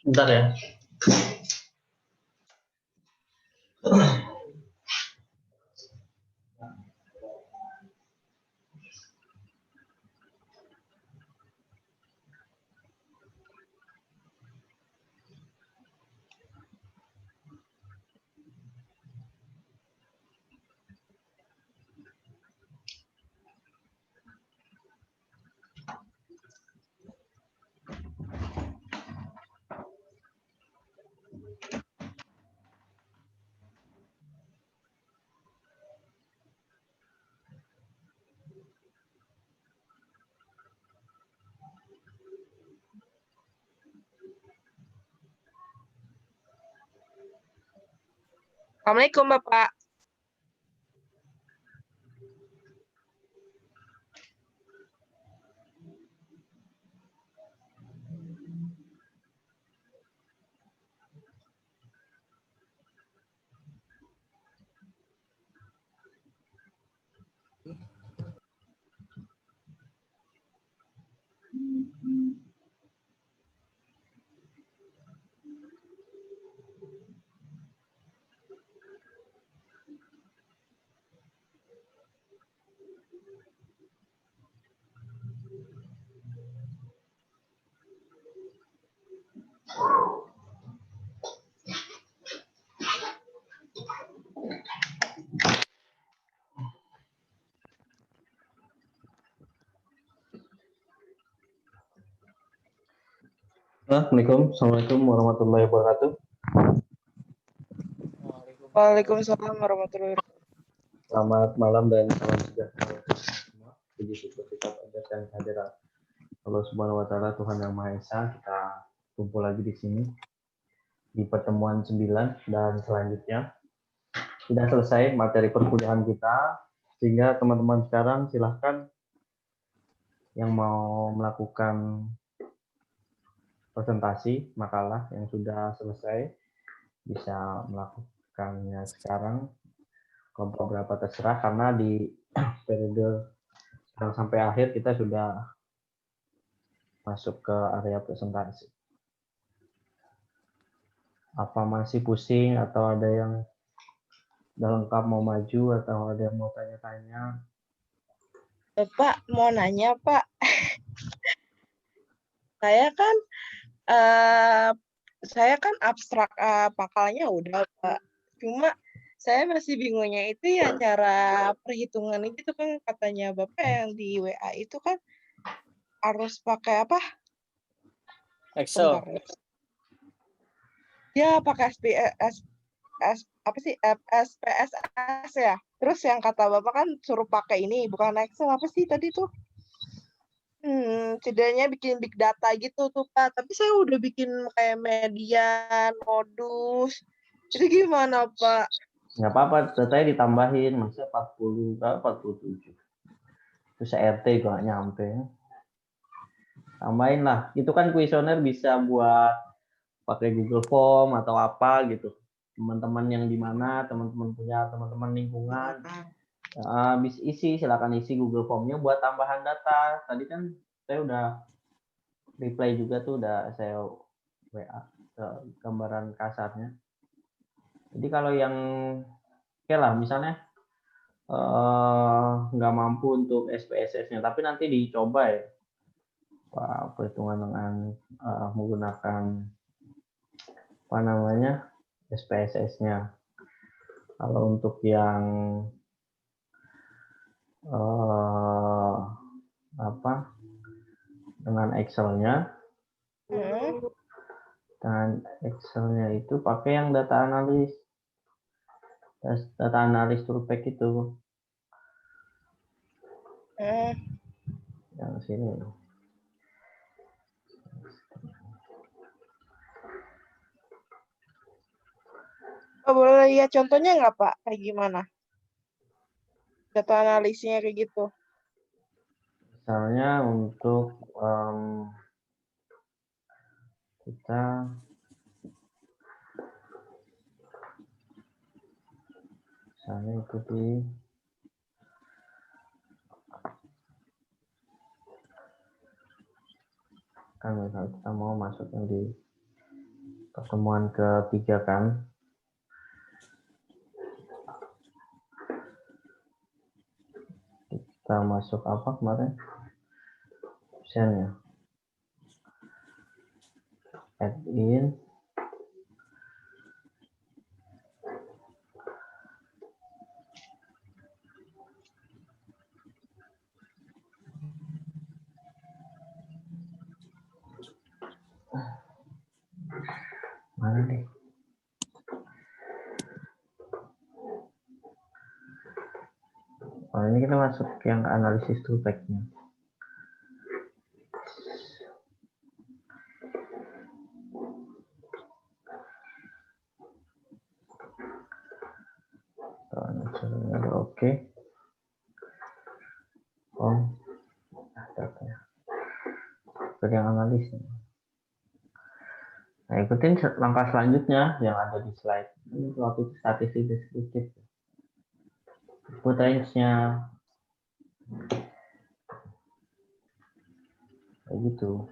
Bentar ya. Assalamualaikum Bapak. Assalamualaikum warahmatullahi wabarakatuh. Waalaikumsalam warahmatullahi wabarakatuh. Selamat malam dan salam sejahtera semua. Puji syukur kita panjatkan kehadirat Allah Subhanahu wa taala, Tuhan yang Maha Esa. Kita kumpul lagi di sini di pertemuan 9 dan selanjutnya sudah selesai materi perkuliahan kita, sehingga teman-teman sekarang silahkan yang mau melakukan presentasi makalah yang sudah selesai bisa melakukannya sekarang. Kelompok berapa terserah, karena di periode yang sampai akhir kita sudah masuk ke area presentasi. Apa masih pusing atau ada yang udah lengkap mau maju atau ada yang mau tanya-tanya? Bapak mau nanya Pak, saya kan abstrak pakalnya udah Pak. Cuma saya masih bingungnya itu ya cara perhitungan itu kan katanya Bapak yang di WA itu kan harus pakai apa? Excel. Bentar. Ya pakai apa sih SPSS ya. Terus yang kata Bapak kan suruh pakai ini bukan Excel, apa sih tadi tuh? Setidaknya bikin big data gitu tuh Pak. Tapi saya udah bikin kayak median, modus. Itu gimana Pak? Nggak apa-apa, datanya ditambahin, maksudnya 40, 47. Terus RT juga nggak nyampe. Tambahin lah, itu kan kuesioner bisa buat pakai Google Form atau apa gitu. Teman-teman yang di mana, teman-teman punya teman-teman lingkungan, bisa silakan isi Google Form-nya buat tambahan data. Tadi kan saya udah reply juga tuh, udah saya WA gambaran kasarnya. Jadi kalau yang oke lah, misalnya nggak mampu untuk SPSS-nya, tapi nanti dicoba ya Pak, perhitungan dengan menggunakan apa namanya SPSS-nya. Kalau untuk yang apa dengan Excel-nya, dan Excel-nya itu pakai yang data analis Turpek itu. Yang sini. Boleh lihat contohnya nggak Pak? Kayak gimana? Data analisnya kayak gitu. Misalnya untuk kita misalnya itu di kan misalnya kita mau masuk yang di Pertemuan ketiga kan. Kita masuk apa kemarin? Absen ya. Add in. Mana nih? Oh, ini kita masuk yang analisis two-pack-nya. Oke. Oh, datanya. Yang analisnya. Nah, ikutin langkah selanjutnya yang ada di slide. Ini waktu itu statistik deskriptif. Input range-nya. Kayak gitu.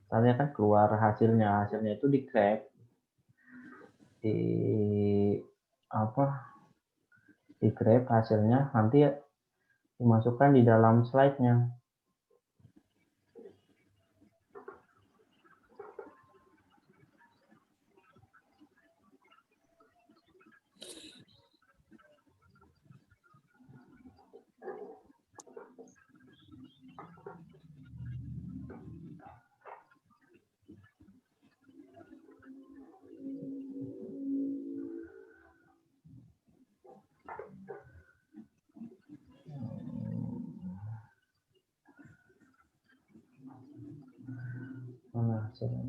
Tadi kan keluar hasilnya itu di grab, di apa? Di grab hasilnya nanti dimasukkan di dalam slide-nya. Mana hasilnya?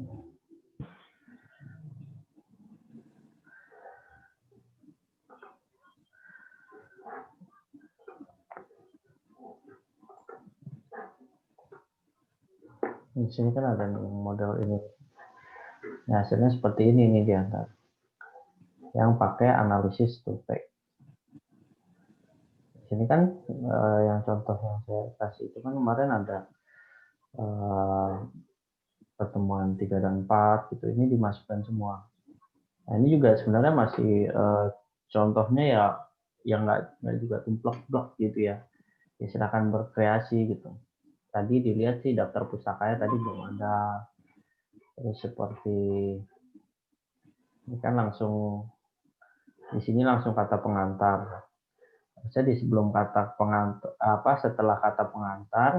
Di sini kan ada model ini. Nah, hasilnya seperti ini nih di antara yang pakai analisis two-pack. Di sini kan yang contoh yang saya kasih itu kan kemarin ada pertemuan 3 dan 4 gitu. Ini dimasukkan semua. Nah, ini juga sebenarnya masih contohnya ya yang nggak juga tumplek-blok gitu ya. Ya silakan berkreasi gitu. Tadi dilihat sih daftar pustakanya tadi belum ada. Terus seperti ini kan langsung di sini langsung kata pengantar. Jadi sebelum kata pengantar setelah kata pengantar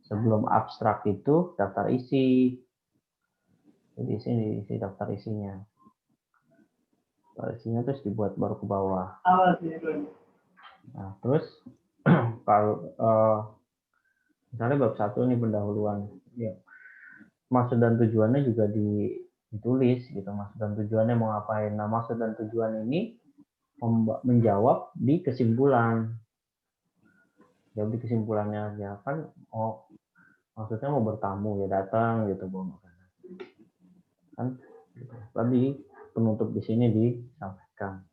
sebelum abstrak itu daftar isi. Jadi sini isi daftar isinya. Daftar isinya terus dibuat baru ke bawah. Nah, terus kalau misalnya bab 1 ini pendahuluan, ya maksud dan tujuannya juga ditulis gitu, maksud dan tujuannya mau ngapain. Nah, maksud dan tujuan ini menjawab di kesimpulan. Jawab di kesimpulannya aja kan, oh maksudnya mau bertamu ya datang gitu, bawa makanan. Kan tadi penutup di sini disampaikan.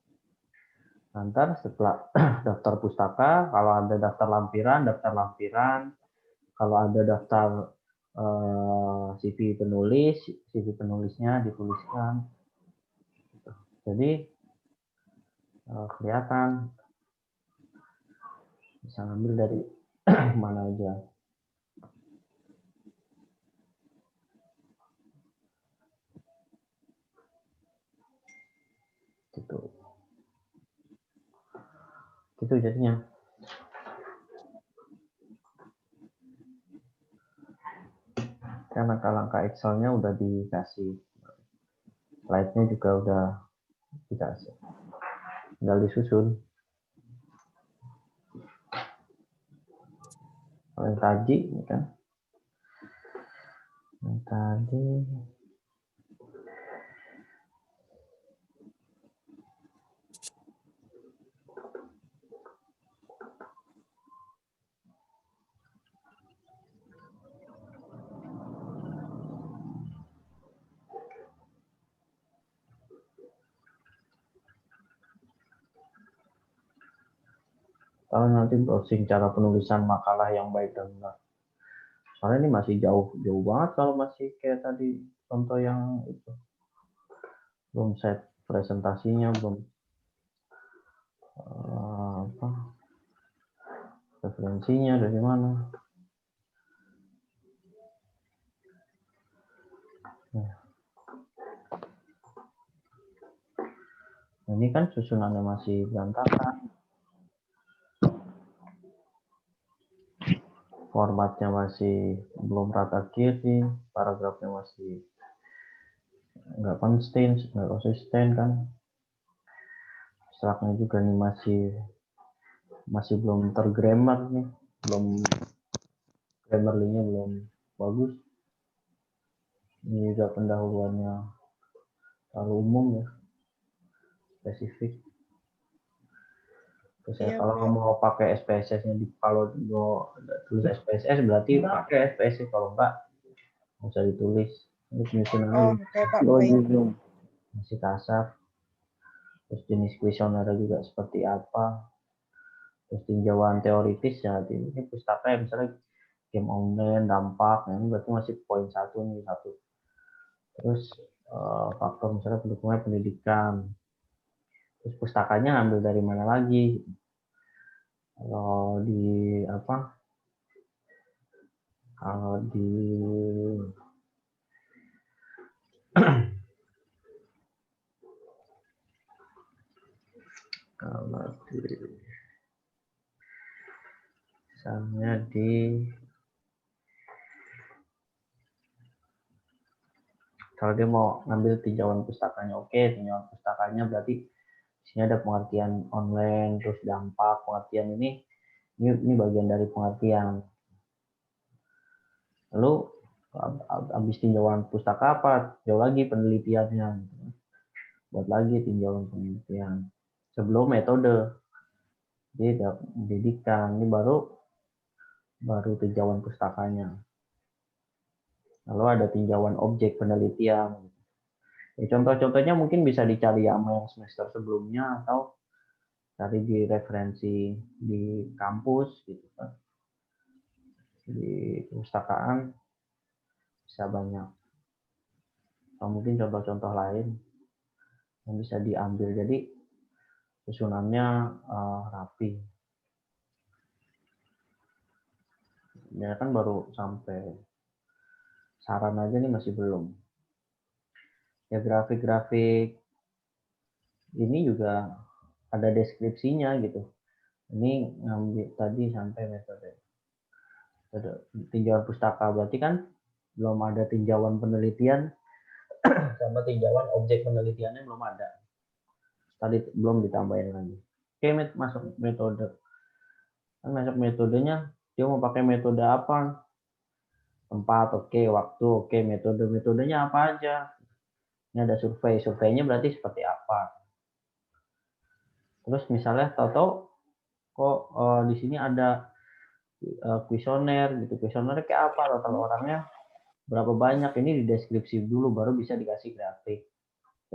Nanti setelah daftar pustaka, kalau ada daftar lampiran, kalau ada daftar CV penulisnya dituliskan. Jadi kelihatan bisa ngambil dari mana aja. Gitu jadinya. Karena langkah Excel-nya udah dikasih, slide-nya juga udah dikasih, tinggal disusun. Yang tadi, kan? Yang tadi. Kalau nanti browsing cara penulisan makalah yang baik dan benar. Karena ini masih jauh banget kalau masih kayak tadi contoh yang itu. Belum set presentasinya, belum apa referensinya dari mana. Ini kan susunannya masih berantakan. Formatnya masih belum rata kiri, paragrafnya masih nggak konsisten kan. Abstraknya juga nih masih belum tergrammar nih, grammarly-nya belum bagus. Ini juga pendahuluannya terlalu umum ya, spesifik. Terus ya, kalau mau pakai SPSS-nya kalau mau tulis SPSS berarti pakai SPSS, kalau enggak nggak usah ditulis. Ini penyusunannya masih kasar. Terus jenis kuesionernya juga seperti apa. Terus tinjauan teoritis ya, ini pustaka ya, misalnya game online, dampak, ini berarti masih poin 1 nih, 1. Terus faktor misalnya pendukungnya pendidikan. Terus pustakanya ambil dari mana lagi? Kalau di apa? Kalau di misalnya kalau dia mau ngambil tinjauan pustakanya, oke, tinjauan pustakanya berarti di sini ada pengertian online, terus dampak, pengertian ini bagian dari pengertian. Lalu habis tinjauan pustaka apa? Jauh lagi penelitiannya. Buat lagi tinjauan penelitian. Sebelum metode. Jadi ada pendidikan, ini baru tinjauan pustakanya. Lalu ada tinjauan objek penelitian. Ya, contoh-contohnya mungkin bisa dicari sama yang semester sebelumnya atau cari di referensi di kampus gitu kan. Di perpustakaan bisa banyak. Atau mungkin contoh-contoh lain yang bisa diambil. Jadi susunannya rapi. Ya kan baru sampai saran aja nih masih belum. Ya grafik-grafik ini juga ada deskripsinya gitu. Ini ngambil tadi sampai metode tinjauan pustaka, berarti kan belum ada tinjauan penelitian sama tinjauan objek penelitiannya belum ada. Tadi belum ditambahin lagi. Oke, masuk metode. Kan masuk metodenya, dia mau pakai metode apa? Tempat, oke, waktu, oke, metodenya apa aja? Ini ada surveinya berarti seperti apa? Terus misalnya tahu-tahu kok di sini ada kuesioner gitu. Kuesionernya kayak apa? Total orangnya berapa banyak? Ini di deskripsi dulu baru bisa dikasih grafik.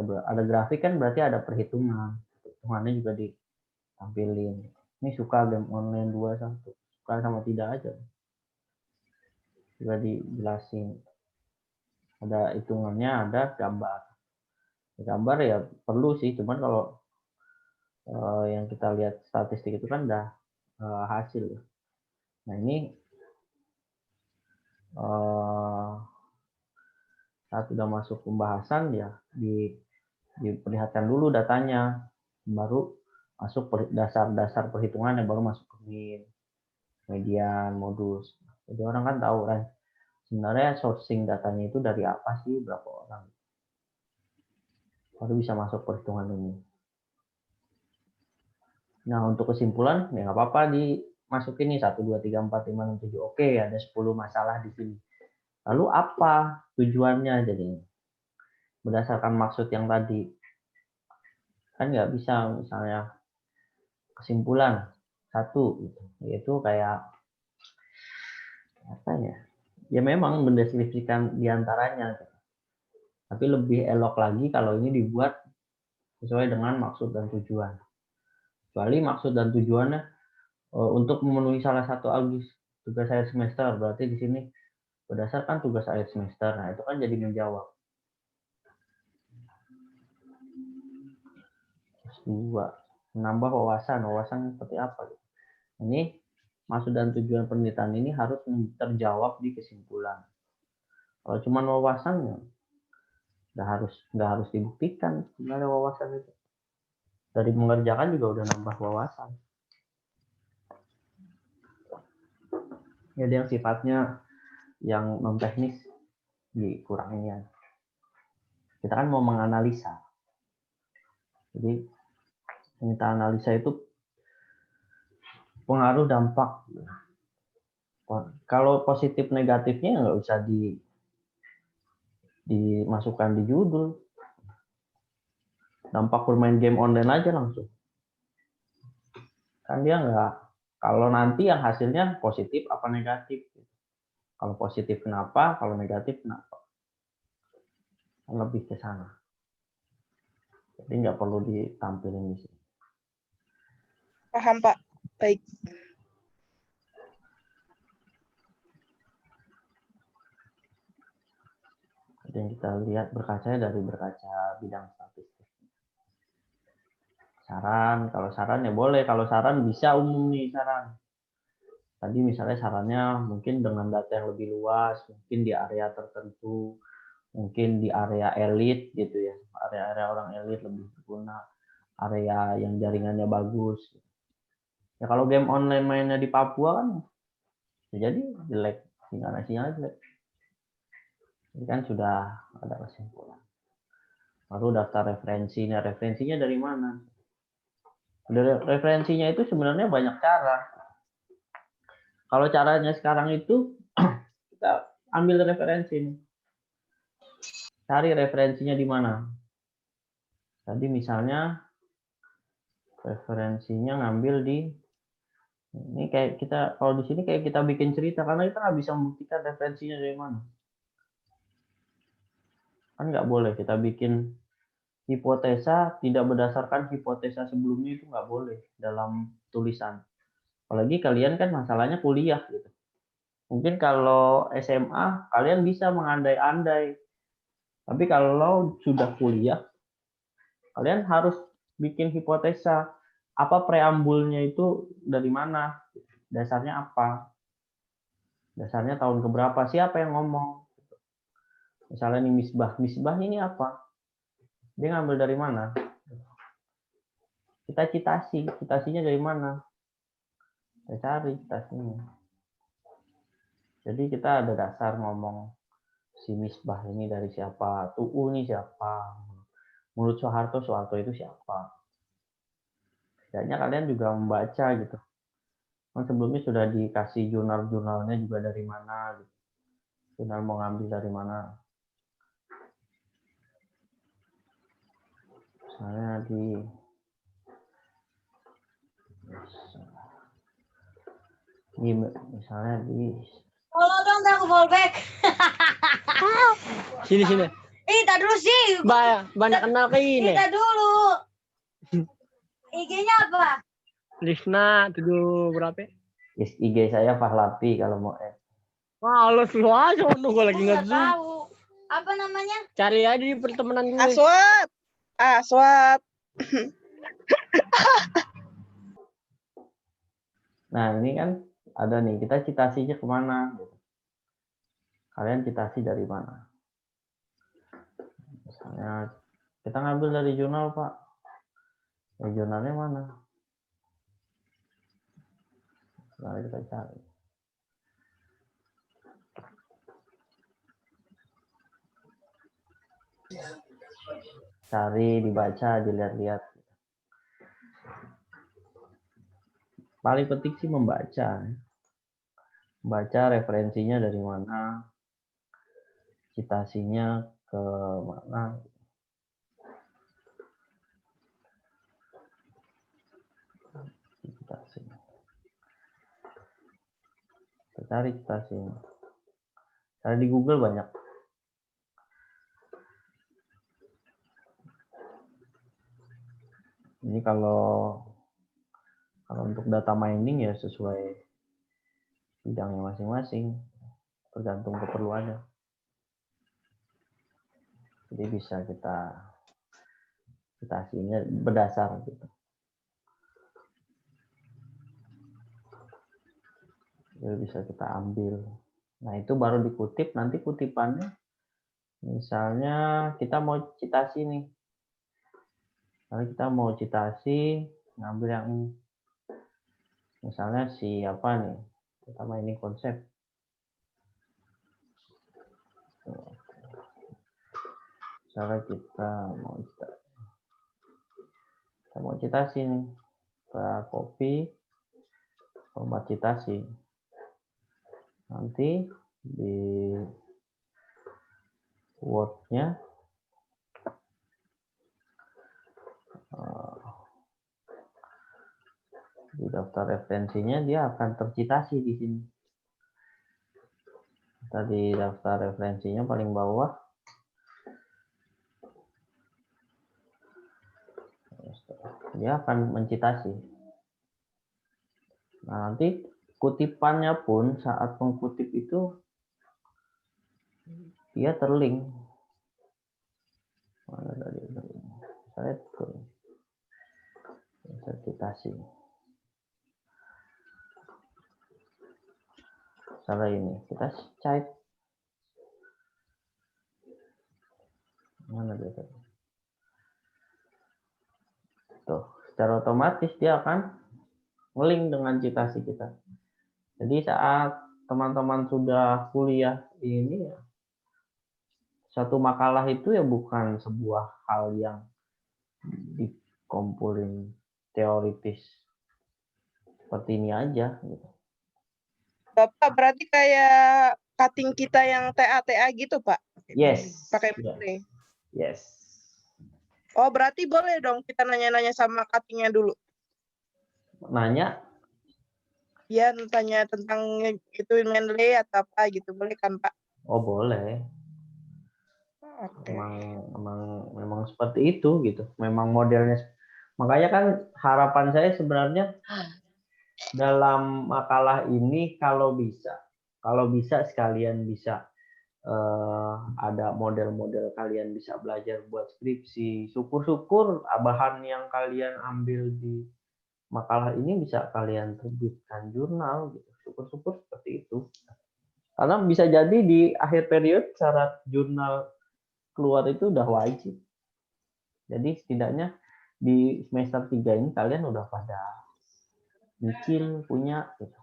Ada grafik kan berarti ada perhitungan. Perhitungannya juga ditampilin. Ini suka game online 2-1. Suka sama tidak aja. Juga dijelasin. Ada hitungannya, ada gambar. Gambar ya perlu sih, cuman kalau yang kita lihat statistik itu kan udah hasil. Nah ini saat sudah masuk pembahasan ya diperlihatkan dulu datanya, baru masuk dasar perhitungan yang baru masuk ke min, median, modus. Jadi orang kan tahu kan sebenarnya sourcing datanya itu dari apa sih, berapa orang, baru bisa masuk perhitungan ini. Nah untuk kesimpulan ya nggak apa-apa dimasukin nih 1, 2, 3, 4, 5, 6, 7. Oke, ada 10 masalah di sini. Lalu apa tujuannya jadinya? Berdasarkan maksud yang tadi. Kan nggak bisa misalnya kesimpulan 1 gitu. Yaitu kayak apa ya? Ya memang mendeskripsikan diantaranya. Tapi lebih elok lagi kalau ini dibuat sesuai dengan maksud dan tujuan. Kecuali maksud dan tujuannya untuk memenuhi salah satu tugas akhir semester, berarti di sini berdasarkan tugas akhir semester. Nah, itu kan jadi menjawab. Terus 2, menambah wawasan seperti apa? Ini maksud dan tujuan penelitian ini harus terjawab di kesimpulan. Kalau cuma wawasannya, nggak harus dibuktikan sebenarnya wawasan itu. Dari mengerjakan juga udah nambah wawasan. Jadi yang sifatnya yang non teknis dikurangin. Kita kan mau menganalisa. Jadi kita analisa itu pengaruh dampak. Kalau positif negatifnya nggak usah dimasukkan di judul. Dampak bermain game online aja langsung. Kan dia nggak, kalau nanti yang hasilnya positif apa negatif. Kalau positif kenapa, kalau negatif kenapa. Lebih ke sana. Jadi nggak perlu ditampilin di sini. Paham, Pak. Baik. Jadi yang kita lihat berkacanya dari berkaca bidang statistik. Saran, kalau saran ya boleh. Kalau saran bisa umum nih saran. Tadi misalnya sarannya mungkin dengan data yang lebih luas, mungkin di area tertentu, mungkin di area elit gitu ya. Area-area orang elit lebih berguna. Area yang jaringannya bagus. Ya kalau game online mainnya di Papua kan ya jadi jelek, sinyalnya jelek. Ini kan sudah ada kesimpulan. Lalu daftar referensinya. Referensinya dari mana? Referensinya itu sebenarnya banyak cara. Kalau caranya sekarang itu kita ambil referensi. Cari referensinya di mana. Tadi misalnya referensinya ngambil di ini kayak kita kalau di sini kayak kita bikin cerita karena kita nggak bisa membuktikan referensinya dari mana. Kan nggak boleh kita bikin hipotesa tidak berdasarkan hipotesa sebelumnya, itu nggak boleh dalam tulisan. Apalagi kalian kan masalahnya kuliah gitu. Mungkin kalau SMA kalian bisa mengandai-andai. Tapi kalau sudah kuliah kalian harus bikin hipotesa. Apa preambulnya itu dari mana? Dasarnya apa? Dasarnya tahun keberapa? Siapa yang ngomong? Misalnya nih misbah. Misbah ini apa? Dia ngambil dari mana? Kita citasi. Citasinya dari mana? Kita cari citasinya. Jadi kita ada dasar ngomong si misbah ini dari siapa? Tu'u ini siapa? Menurut Soeharto itu siapa? Setidaknya kalian juga membaca gitu. Kan sebelumnya sudah dikasih jurnal-jurnalnya juga dari mana gitu. Jurnal mau ngambil dari mana. Misalnya misalnya di Follow dong, ntar aku follow back. Sini. Tak dulu sih. Banyak kenal ke ini. Tak dulu. IG-nya apa? Lisna 7 berapa? IG saya Pahlapi kalau mau Males lu aja, gue lagi Nggak nge-zoom. tahu. Apa namanya? Cari aja di pertemanan gue. Aswat. Aswat. Nah ini kan ada nih, kita citasinya kemana? Kalian citasi dari mana? Misalnya kita ngambil dari jurnal Pak. Jurnalnya mana? Nah, kita cari. Cari, dibaca, dilihat-lihat. Paling penting sih membaca. Baca referensinya dari mana, citasinya ke mana. Cari citasinya. Cari di Google banyak. Ini kalau untuk data mining ya sesuai bidangnya masing-masing. tergantung keperluannya. Jadi bisa kita citasinya berdasar gitu. Jadi bisa kita ambil. Nah, itu baru dikutip, nanti kutipannya misalnya kita mau citasi nih. Kalau kita mau citasi, ngambil yang misalnya si apa nih, pertama ini konsep. Misalnya kita mau citasi nih, kita copy format citasi. Nanti di Word-nya di daftar referensinya dia akan tercitasi di sini. Tadi daftar referensinya paling bawah. Dia akan mencitasi. Nah, nanti kutipannya pun saat mengkutip itu dia terlink. Mana tadi? Saya citasi. Salah ini, kita cite. Mana dia tadi? Tuh, secara otomatis dia akan nge-link dengan citasi kita. Jadi saat teman-teman sudah kuliah ini ya, satu makalah itu ya bukan sebuah hal yang dikumpulin teoritis seperti ini aja gitu. Bapak berarti kayak cutting kita yang TA gitu, Pak? Yes. Pakai metre. Yes. Oh, berarti boleh dong kita nanya-nanya sama cuttingnya dulu. Nanya? Ya, tanya tentang itu menlay atau apa gitu, boleh kan, Pak? Oh, boleh. Oke. Memang seperti itu gitu. Memang modelnya. Makanya kan harapan saya sebenarnya dalam makalah ini kalau bisa sekalian bisa ada model-model kalian bisa belajar buat skripsi. Syukur-syukur bahan yang kalian ambil di makalah ini bisa kalian terbitkan jurnal gitu. Syukur-syukur seperti itu. Karena bisa jadi di akhir periode syarat jurnal keluar itu udah wajib. Jadi setidaknya di semester 3 ini kalian udah pada nyicil punya gitu.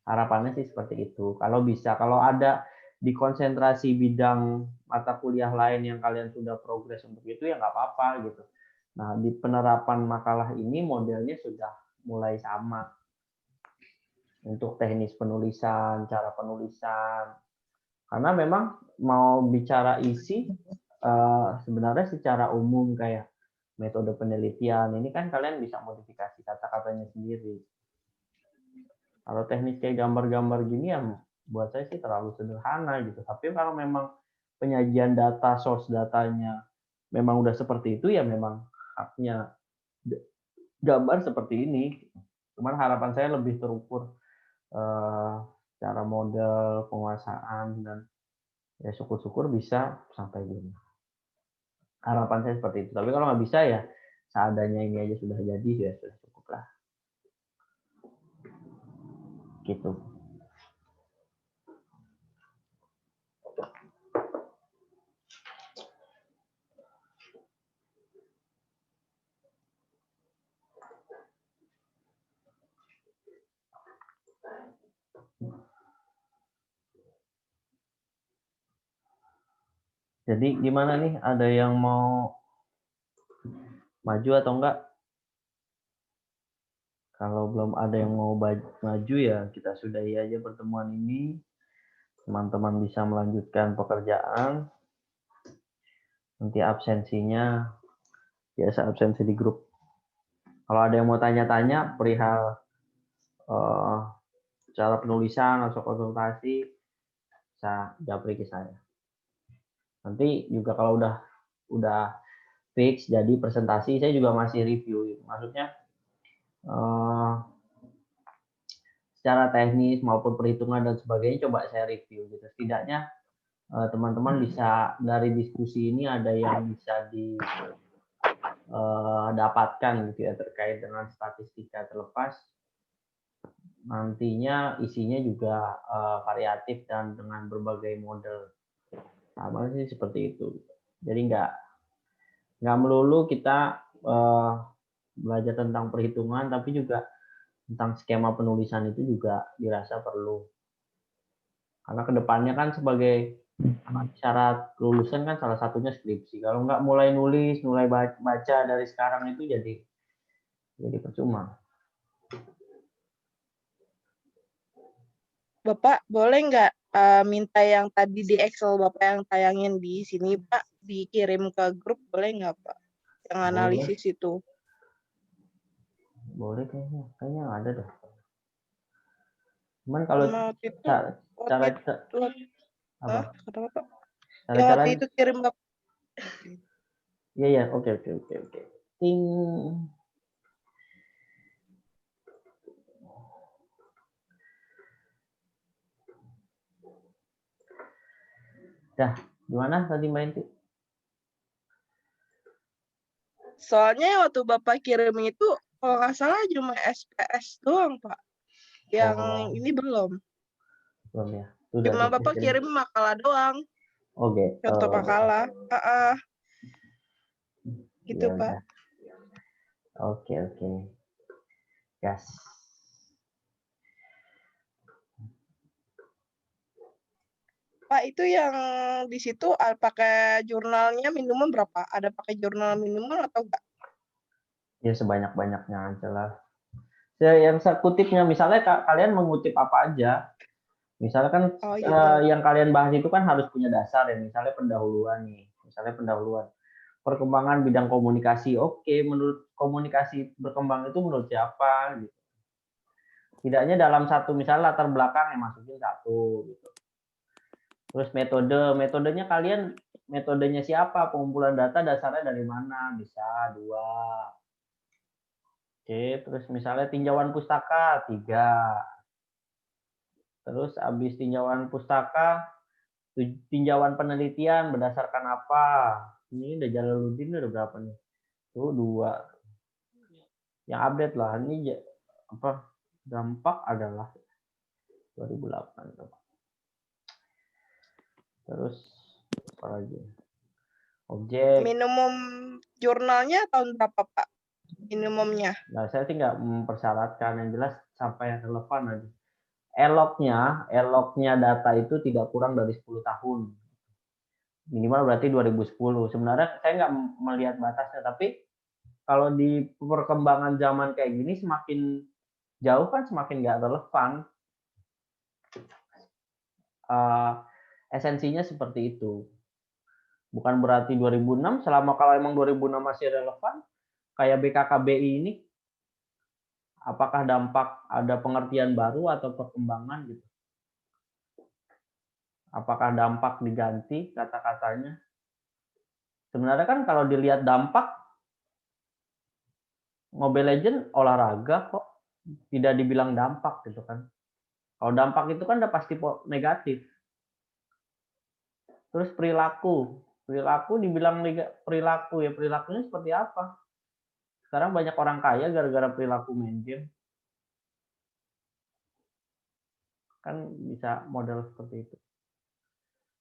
Harapannya sih seperti itu. Kalau bisa, kalau ada di konsentrasi bidang mata kuliah lain yang kalian sudah progres untuk itu ya nggak apa-apa gitu. Nah, di penerapan makalah ini modelnya sudah mulai sama. Untuk teknis penulisan, cara penulisan. Karena memang mau bicara isi sebenarnya secara umum kayak metode penelitian ini kan kalian bisa modifikasi kata-katanya sendiri. Kalau teknis kayak gambar-gambar gini ya buat saya sih terlalu sederhana gitu. Tapi kalau memang penyajian data, source datanya memang udah seperti itu ya memang haknya gambar seperti ini. Cuman harapan saya lebih terukur cara model, penguasaan, dan ya syukur-syukur bisa sampai gini. Harapan saya seperti itu. Tapi kalau nggak bisa ya seadanya ini aja sudah jadi ya sudah cukup lah. Gitu. Jadi gimana nih? Ada yang mau maju atau enggak? Kalau belum ada yang mau maju ya kita sudahi aja pertemuan ini. Teman-teman bisa melanjutkan pekerjaan. Nanti absensinya biasa absensi di grup. Kalau ada yang mau tanya-tanya perihal cara penulisan atau konsultasi, bisa japri ke saya. Nanti juga kalau udah fix jadi presentasi, saya juga masih review. Maksudnya secara teknis maupun perhitungan dan sebagainya coba saya review gitu. Setidaknya teman-teman bisa dari diskusi ini ada yang bisa dapatkan gitu ya terkait dengan statistika, terlepas nantinya isinya juga variatif dan dengan berbagai model. Sama sih seperti itu. Jadi nggak melulu kita belajar tentang perhitungan, tapi juga tentang skema penulisan itu juga dirasa perlu. Karena kedepannya kan sebagai syarat lulusan kan salah satunya skripsi. Kalau nggak mulai nulis, mulai baca dari sekarang itu jadi percuma. Bapak boleh nggak minta yang tadi di Excel Bapak yang tayangin di sini Pak dikirim ke grup boleh nggak Pak? Yang analisis itu. Boleh kayaknya ada dah. Cuman kalau Waktu itu, cara apa? Kenapa Pak? Cara Yang waktu itu kirim Bapak. Iya, oke. Ting. Dah, gimana tadi Mbak Inti? Soalnya waktu Bapak kirim itu kalau nggak salah cuma SPS doang Pak. Yang ini belum. Belum ya. Cuma Bapak kirim makalah doang. Oke. Contoh makalah. Gitu Ya, Pak. Oke. Gas. Pak itu yang di situ pakai jurnalnya minuman berapa? Ada pakai jurnal minuman atau enggak? Ya sebanyak-banyaknya aja lah. Yang saya kutipnya misalnya kalian mengutip apa aja. Misalnya kan yang kalian bahas itu kan harus punya dasar ya. Misalnya pendahuluan nih. Perkembangan bidang komunikasi. Oke, menurut komunikasi berkembang itu menurut siapa gitu. Tidaknya dalam satu misalnya latar belakang yang masukin satu gitu. Terus metodenya metodenya siapa, pengumpulan data dasarnya dari mana, bisa 2. Oke, terus misalnya tinjauan pustaka 3. Terus habis tinjauan pustaka, tinjauan penelitian berdasarkan apa? Ini udah Jalaluddin udah berapa nih? Tuh 2. Yang update lah, ini apa? Dampak adalah 2008. Terus apa lagi? Objek. Minimum jurnalnya tahun berapa Pak? Minimumnya? Nah, saya sih nggak mempersyaratkan, yang jelas sampai yang relevan aja. Eloknya data itu tidak kurang dari 10 tahun. Minimal berarti 2010. Sebenarnya saya nggak melihat batasnya, tapi kalau di perkembangan zaman kayak gini semakin jauh kan semakin nggak relevan. Esensinya seperti itu. Bukan berarti 2006, selama kalau emang 2006 masih relevan, kayak BKKBI ini, apakah dampak ada pengertian baru atau perkembangan gitu? Apakah dampak diganti kata-katanya? Sebenarnya kan kalau dilihat dampak, Mobile Legends olahraga kok, tidak dibilang dampak gitu kan. Kalau dampak itu kan udah pasti negatif. Terus perilaku dibilang perilaku ya, perilakunya seperti apa? Sekarang banyak orang kaya gara-gara perilaku main game. Kan bisa model seperti itu.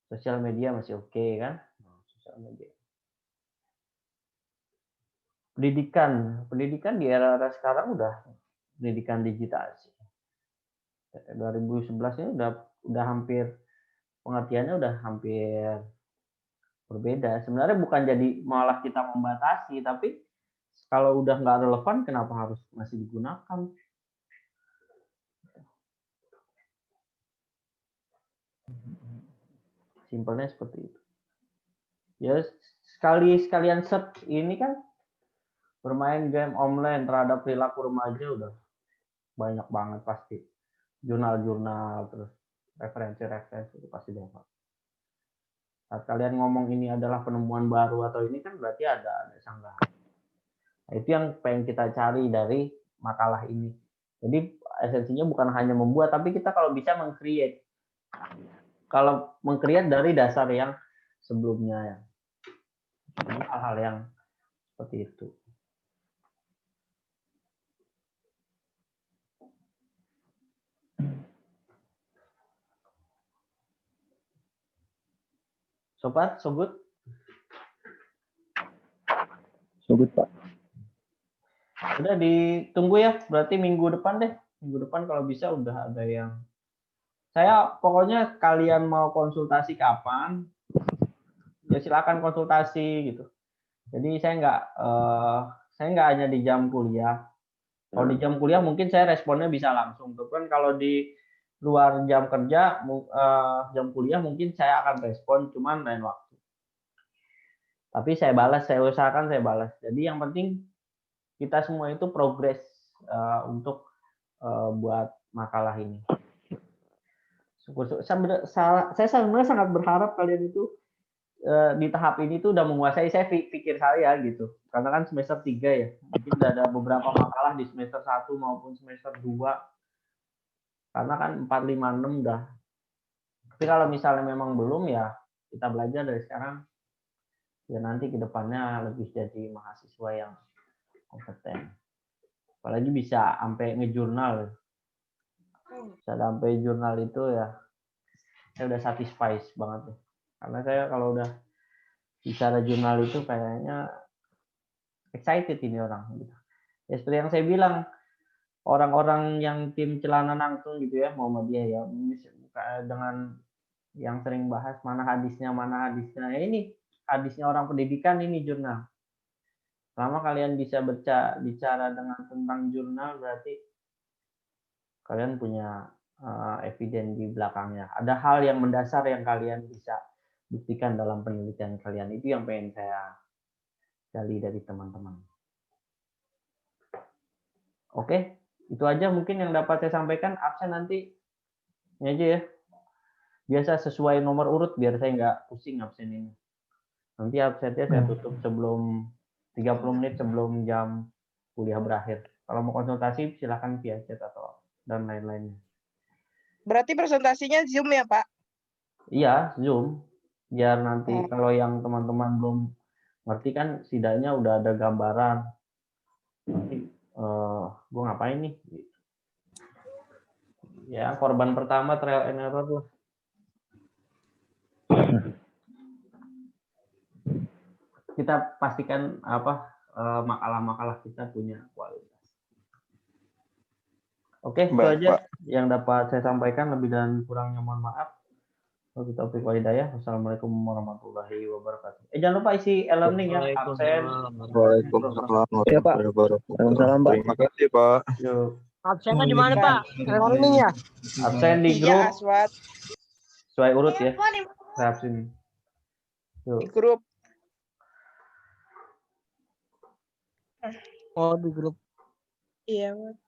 Sosial media masih oke kan? Sosial media. Pendidikan di era sekarang udah pendidikan digital sih. 2011 ini udah hampir, pengertiannya udah hampir berbeda. Sebenarnya bukan jadi malah kita membatasi, tapi kalau udah nggak relevan, kenapa harus masih digunakan? Simpelnya seperti itu. Ya sekalian search ini kan bermain game online terhadap perilaku remaja udah banyak banget pasti. Jurnal-jurnal terus referensi itu pasti dapat. Saat kalian ngomong ini adalah penemuan baru atau ini kan berarti ada sanggahan. Nah, itu yang pengen kita cari dari makalah ini. Jadi esensinya bukan hanya membuat, tapi kita kalau bisa meng-create. Kalau meng-create dari dasar yang sebelumnya ya. Jadi hal-hal yang seperti itu. Sobat, so good? So good, Pak. Udah ditunggu ya, berarti minggu depan deh. Minggu depan kalau bisa udah ada yang... Saya pokoknya kalian mau konsultasi kapan, ya silakan konsultasi gitu. Jadi saya nggak hanya di jam kuliah. Kalau di jam kuliah mungkin saya responnya bisa langsung. Tapi kalau di luar jam kerja, jam kuliah mungkin saya akan respon, cuman lain waktu. Tapi saya balas, saya usahakan saya balas. Jadi yang penting kita semua itu progres untuk buat makalah ini. Saya sebenarnya sangat berharap kalian itu di tahap ini tuh udah menguasai. Saya pikir saya gitu. Karena kan semester 3 ya. Mungkin udah ada beberapa makalah di semester 1 maupun semester 2. Karena kan 4, 5, 6 udah. Tapi kalau misalnya memang belum ya kita belajar dari sekarang. Ya nanti ke depannya lebih jadi mahasiswa yang kompeten. Apalagi bisa sampai ngejurnal. Bisa sampai jurnal itu ya saya udah satisfied banget. Karena saya kalau udah bicara jurnal itu kayaknya excited ini orang gitu. Ya seperti yang saya bilang, orang-orang yang tim celana nangtung gitu ya, Muhammadiyah ya, dengan yang sering bahas mana hadisnya. Ya ini hadisnya orang pendidikan, ini jurnal. Selama kalian bisa bicara tentang jurnal, berarti kalian punya eviden di belakangnya. Ada hal yang mendasar yang kalian bisa buktikan dalam penelitian kalian. Itu yang pengen saya gali dari teman-teman. Oke, itu aja mungkin yang dapat saya sampaikan. Absen nanti ini aja ya. Biasa sesuai nomor urut biar saya nggak pusing absen ini. Nanti absennya saya tutup sebelum 30 menit sebelum jam kuliah berakhir. Kalau mau konsultasi silakan via chat atau dan lain-lainnya. Berarti presentasinya Zoom ya, Pak? Iya, Zoom. Biar nanti kalau yang teman-teman belum ngerti kan setidaknya udah ada gambaran. Nanti gue ngapain nih? Ya, korban pertama trial and error lah. Kita pastikan makalah-makalah kita punya kualitas. Oke, itu aja yang dapat saya sampaikan. Lebih dan kurangnya mohon maaf. Wabillahi walhidayah. Wassalamualaikum warahmatullahi wabarakatuh. Jangan lupa isi e-learning ya, absen. Waalaikumsalam warahmatullahi wabarakatuh. Waalaikumsalam, Pak. Terima kasih, Pak. Yuk. Absennya di mana, Pak? Learning ya? Absen di Iya, grup Aswad. sesuai urut ya. Saya absen. Yuk. Di grup. Oh, di grup. Iya, Mas.